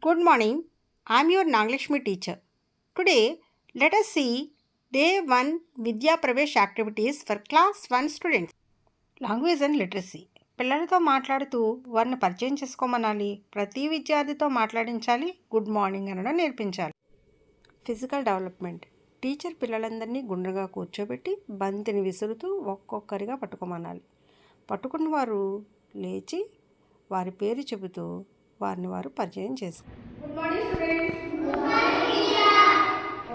Good morning. I am your Naglakshmi teacher. Today, let us see Day 1 Vidya Pravesh activities for Class 1 students. Language and literacy. పిల్లలతో మాట్లాడుతూ వారిని పరిచయం చేసుకోమనాలి. ప్రతి విద్యార్థితో మాట్లాడించాలి. Good morning అనడం నేర్పించాలి. Physical development. టీచర్ పిల్లలందరినీ గుండ్రగా కూర్చోబెట్టి బంతిని విసురుతూ ఒక్కొక్కరిగా పట్టుకోమనాలి. పట్టుకున్న వారు లేచి వారి పేరు చెబుతూ వారిని వారు పరిచయం చేసుకోవాలి. Good morning students. Good morning teacher.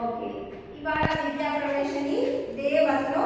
Okay, ఇవాళ విద్యా ప్రవేశని డే 1 లో